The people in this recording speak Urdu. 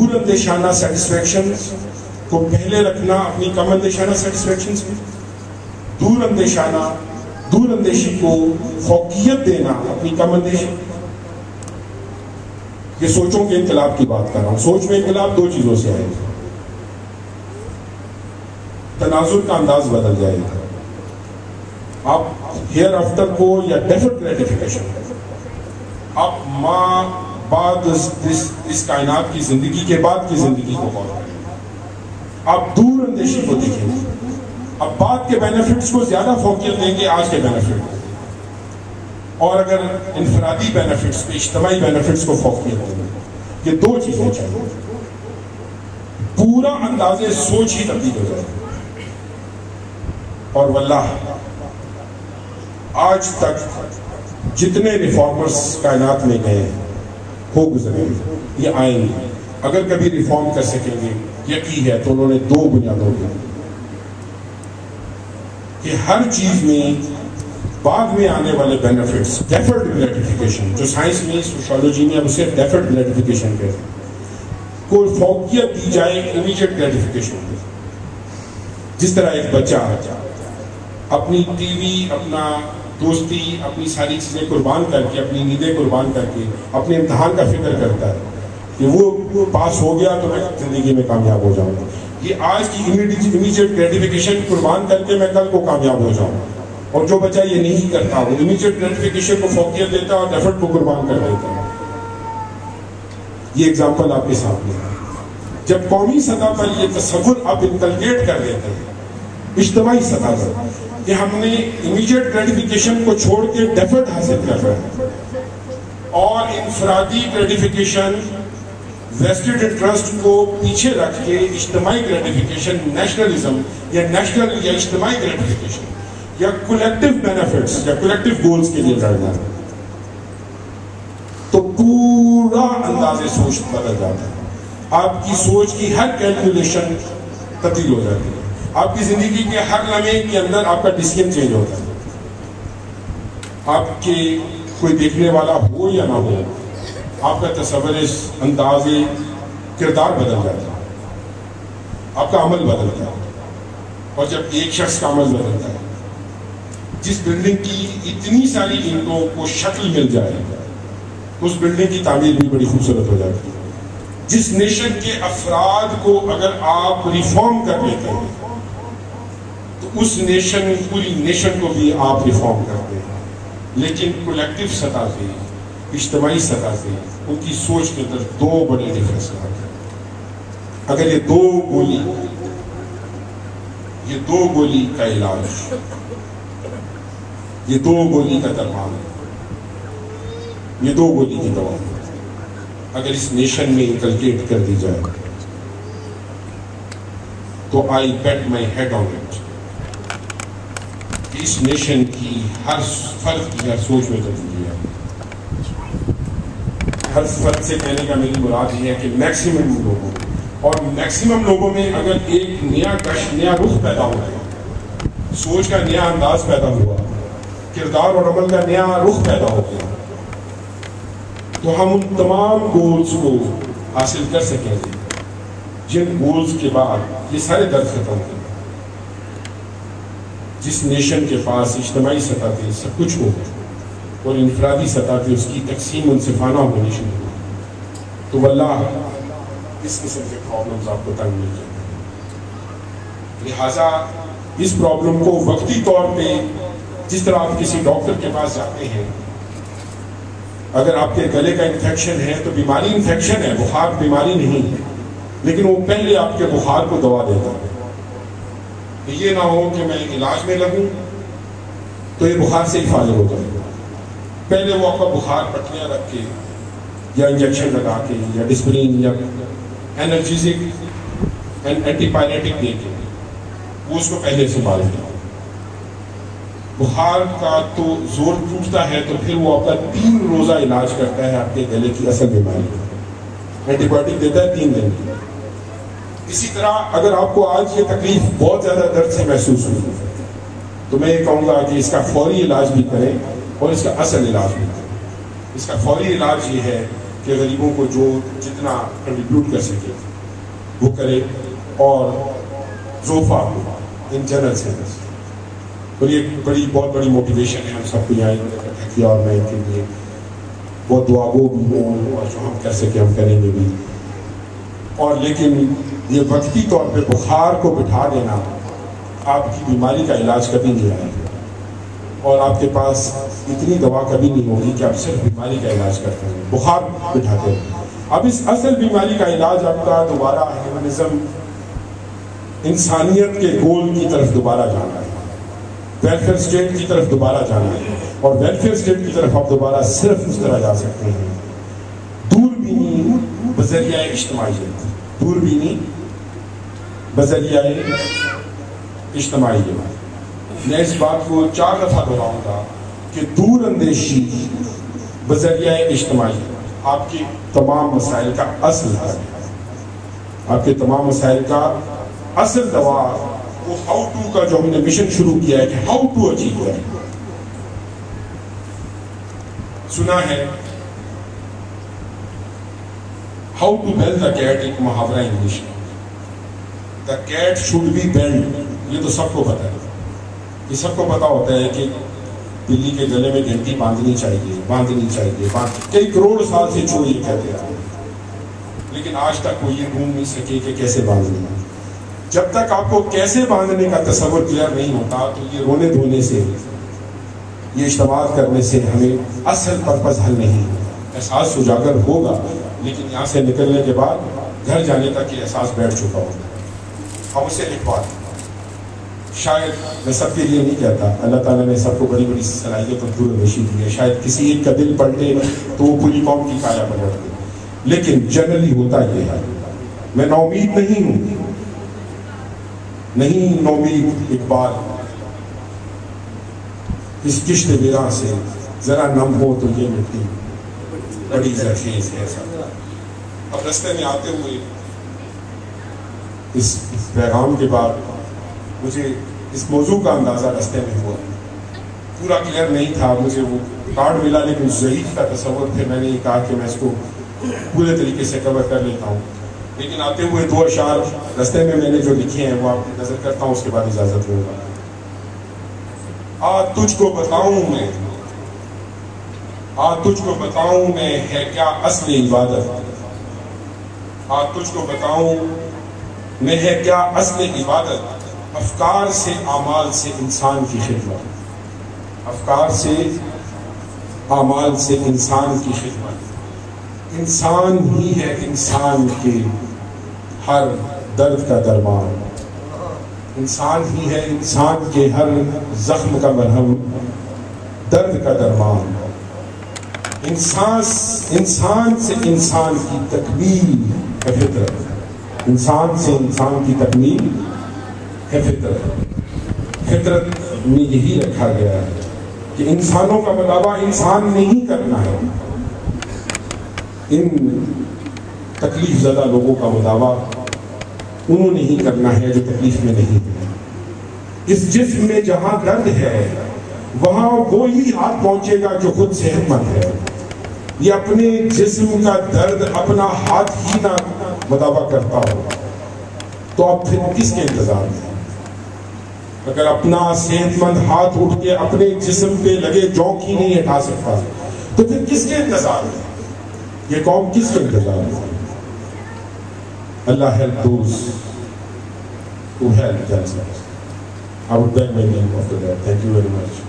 دور اندیشانہ سیٹسفیکشن کو پہلے رکھنا اپنی کم اندیشانہ سیٹسفیکشن سے، دور اندیشی کو فوقیت دینا اپنی کم اندیشی. یہ سوچوں کے انقلاب کی بات کر رہا ہوں. سوچ میں انقلاب دو چیزوں سے آئے گا. تناظر کا انداز بدل جائے گا. آپ ہیئر آفٹر کو یا ڈیفرڈ گریٹیفیکیشن، آپ ماں بعد اس کائنات کی زندگی کے بعد کی زندگی کو غور کریں. آپ دور اندیشی کو دیکھیں گے. اب بعد کے بینیفٹس کو زیادہ فوقیت دیں گے آج کے بینیفٹ کو، اور اگر انفرادی بینیفٹس پہ اجتماعی بینیفٹس کو فوقیت دیں گے. یہ دو چیزیں چاہیے. پورا انداز سوچ ہی تبدیل ہو جائے. اور واللہ آج تک جتنے ریفارمرز کائنات میں گئے ہو گزرے یہ آئیں گے. اگر کبھی ریفارم کر سکیں گے یقین ہے تو انہوں نے دو بنیادوں پہ کہ ہر چیز میں بعد میں آنے والے بینیفٹس، ڈیفرڈ گریٹیفیکیشن، جو سائنس میں سوشیولوجی میں اسے ڈیفرڈ گریٹیفیکیشن کہتے ہیں، کو فوقیت دی جائے امیڈیٹ گریٹیفیکیشن کی. جس طرح ایک بچہ اپنی ٹی وی، اپنا دوستی، اپنی ساری چیزیں قربان کر کے، اپنی نیندیں قربان کر کے اپنے امتحان کا فکر کرتا ہے کہ وہ پاس ہو گیا تو میں زندگی میں کامیاب ہو جاؤں گا. یہ آج کی امیڈیٹ گریٹیفیکیشن قربان کر کے میں کل کو کامیاب ہو جاؤں. اور جو بچہ یہ نہیں کرتا وہ امیڈیٹ گریٹیفیکیشن کو فوقیت دیتا ہے اور ڈیفرڈ کو قربان کر دیتا ہے. یہ ایگزامپل آپ کے سامنے ہے. جب قومی سطح پر یہ تصور آپ انکلکیٹ کر دیتے ہیں اجتماعی سطح پر کہ ہم نے امیڈیٹ گریٹیفیکیشن کو چھوڑ کے ڈیفرڈ حاصل کر رہے ہیں اور انفرادی گریٹیفیکیشن، ویسٹڈ انٹرسٹ کو پیچھے رکھ کے اجتماعی گریٹیفیکیشن، نیشنلزم یا نیشنل یا اجتماعی گریٹیفیکیشن یا کولیکٹیو بینیفٹس یا کولیکٹیو گولز کے لیے لڑنا ہے، تو پورا انداز سوچ بدل جاتا ہے. آپ کی سوچ کی ہر کیلکولیشن تبدیل ہو جاتی ہے. آپ کی زندگی کے ہر لمحے کے اندر آپ کا ڈیسیژن چینج ہوتا ہے. آپ کے کوئی دیکھنے والا ہو یا نہ ہو، آپ کا تصور، انداز کردار بدل جاتا ہے. آپ کا عمل بدلتا ہے. اور جب ایک شخص کا عمل بدلتا ہے، جس بلڈنگ کی اتنی ساری اینٹوں کو شکل مل جائے اس بلڈنگ کی تعمیر بھی بڑی خوبصورت ہو جاتی ہے. جس نیشن کے افراد کو اگر آپ ریفارم کر لیتے ہیں تو اس نیشن، پوری نیشن کو بھی آپ ریفارم کرتے ہیں. لیکن کولیکٹیو سطح سے، اجتماعی سطح سے ان کی سوچ کے اندر دو بڑے ڈفرینس آتے ہیں. اگر یہ دو گولی کا علاج، یہ دو گولی کا درمان، یہ دو گولی کی دوا اگر اس نیشن میں انکلکیٹ کر دی جائے تو I bet my head on it کہ اس نیشن کی ہر فرد کی ہر سوچ میں تبدیلی ہے. ہر فرد سے کہنے کا میری مراد یہ ہے کہ میکسیمم لوگوں، اور میکسیمم لوگوں میں اگر ایک نیا کش، نیا رخ پیدا ہو گیا، سوچ کا نیا انداز پیدا ہوا، کردار اور عمل کا نیا رخ پیدا ہو گیا، تو ہم ان تمام گولز کو حاصل کر سکیں گے جن گولز کے بعد یہ سارے درد ختم ہوں. جس نیشن کے پاس اجتماعی سطح پہ سب کچھ ہو اور انفرادی سطح پہ اس کی تقسیم منصفانہ ہونی شروع ہو، تو واللہ اس قسم کے پرابلمز آپ کو تنگ مل جائیں گے. لہٰذا اس پرابلم کو وقتی طور پہ، جس طرح آپ کسی ڈاکٹر کے پاس جاتے ہیں، اگر آپ کے گلے کا انفیکشن ہے تو بیماری انفیکشن ہے، بخار بیماری نہیں ہے، لیکن وہ پہلے آپ کے بخار کو دوا دیتا ہے. یہ نہ ہو کہ میں علاج میں لگوں تو یہ بخار سے ہی فارغ ہو جائے گا. پہلے وہ آپ کا بخار پٹیاں رکھ کے یا انجیکشن لگا کے یا ڈسپرین یا انرجیزک اینٹی پائریٹک دے کے وہ اس کو پہلے سنبھال دیں. بخار کا تو زور ٹوٹتا ہے تو پھر وہ آپ کا 3 روزہ علاج کرتا ہے آپ کے گلے کی اصل بیماری کا. اینٹی بایوٹک دیتا ہے 3 دن کی. اسی طرح اگر آپ کو آج یہ تکلیف بہت زیادہ درد سے محسوس ہوئی تو میں یہ کہوں گا کہ اس کا فوری علاج بھی کریں اور اس کا اصل علاج بھی کریں. اس کا فوری علاج یہ ہے کہ غریبوں کو جو جتنا کنٹریبیوٹ کر سکے وہ کرے، اور زوفا ان جنرل سینس، اور یہ بہت بڑی موٹیویشن ہے ہم سب کو یہاں اکٹھا کیا، اور میں ان کے لیے بہت دعا گو بھی ہوں، اور جو ہم کر سکے ہم کریں گے بھی. اور لیکن یہ وقتی طور پہ بخار کو بٹھا دینا آپ کی بیماری کا علاج کبھی نہیں آئے گا، اور آپ کے پاس اتنی دوا کبھی نہیں ہوگی کہ آپ صرف بیماری کا علاج کرتے ہیں، بخار بٹھاتے ہیں. اب اس اصل بیماری کا علاج آپ کا دوبارہ ہیومنزم، انسانیت کے گول کی طرف دوبارہ جانا ہے، ویلفیئر اسٹیٹ کی طرف دوبارہ جانا ہے. اور ویلفیئر اسٹیٹ کی طرف آپ دوبارہ صرف اس طرح جا سکتے ہیں، دوربینی بذریعہ اجتماعیت، دوربینی بذریعہ اجتماعیت. میں اس بات کو 4 دفعہ دہراؤں گا کہ دور اندیشی بذریعہ اجتماعیت آپ کے تمام مسائل کا اصل ہے. آپ کے تمام مسائل کا اصل دوا وہ ہاؤ ٹو کا جو ہم نے مشن شروع کیا ہے کہ ہاؤ ٹو اچیو ہے. سنا ہے how to bell the cat, ایک محاورہ انگلش میں، the cat should be belled. یہ تو سب کو پتا ہے، یہ سب کو پتا ہوتا ہے کہ بلی کے گلے میں گھنٹی باندھنی چاہیے. کئی کروڑ سال سے جو یہ کہتے ہیں، لیکن آج تک کوئی یہ ڈھونڈ نہیں سکے کہ کیسے باندھنا ہے. جب تک آپ کو کیسے باندھنے کا تصور کلیئر نہیں ہوتا تو یہ رونے دھونے سے، یہ اجتماعات کرنے سے ہمیں اصل پرپز حل نہیں ہوتا. احساس اجاگر ہوگا، لیکن یہاں سے نکلنے کے بعد گھر جانے تک یہ احساس بیٹھ چکا ہوگا. ہم اسے لکھوا دیں. شاید میں سب کے لیے نہیں کہتا، اللہ تعالیٰ نے سب کو بڑی بڑی صلاحیت اور دور اندیشی دی ہے، شاید کسی ایک کا دل پلٹے تو وہ پوری قوم کی کایا پلٹ دے، لیکن جنرلی ہوتا یہ ہے. میں ناامید نہیں نومید اقبال اس کشت ویراں سے ذرا نم ہو تو یہ مٹی بڑی زرخیز ہے. اب رستے میں آتے ہوئے اس پیغام کے بعد مجھے اس موضوع کا اندازہ رستے میں ہوا، پورا کلیئر نہیں تھا. مجھے وہ کارڈ ملا لیکن ضعیف کا تصور، پھر میں نے یہ کہا کہ میں اس کو پورے طریقے سے کور کر لیتا ہوں. لیکن آتے ہوئے 2 اشعار رستے میں نے جو لکھے ہیں وہ آپ کی نظر کرتا ہوں، اس کے بعد اجازت دوں گا. تجھ کو بتاؤں میں ہے کیا اصل عبادت، تجھ کو بتاؤں میں ہے کیا اصل عبادت، افکار سے اعمال سے انسان کی خدمت، افکار سے اعمال سے انسان کی خدمت. انسان ہی ہے انسان کے ہر درد کا درمان، انسان ہی ہے انسان کے ہر زخم کا مرہم، درد کا درمان. انسان سے انسان کی تکمیل ہے فطرت، انسان سے انسان کی تکمیل ہے فطرت میں یہی رکھا گیا ہے کہ انسانوں کا مطالبہ انسان نہیں کرنا ہے، ان تکلیف زدہ لوگوں کا مداوع انہوں نے ہی کرنا ہے جو تکلیف میں نہیں ہے. اس جسم میں جہاں درد ہے وہاں وہی ہاتھ پہنچے گا جو خود صحت مند ہے. یہ اپنے جسم کا درد اپنا ہاتھ ہی نہ مداوع کرتا ہو تو اب پھر کس کے انتظار میں؟ اگر اپنا صحت مند ہاتھ اٹھ کے اپنے جسم پہ لگے جوک ہی نہیں ہٹا سکتا تو پھر کس کے انتظار میں؟ یہ قوم کس کے انتظار میں؟ اللہ help those who help themselves. I would beg my name after that. Thank you very much.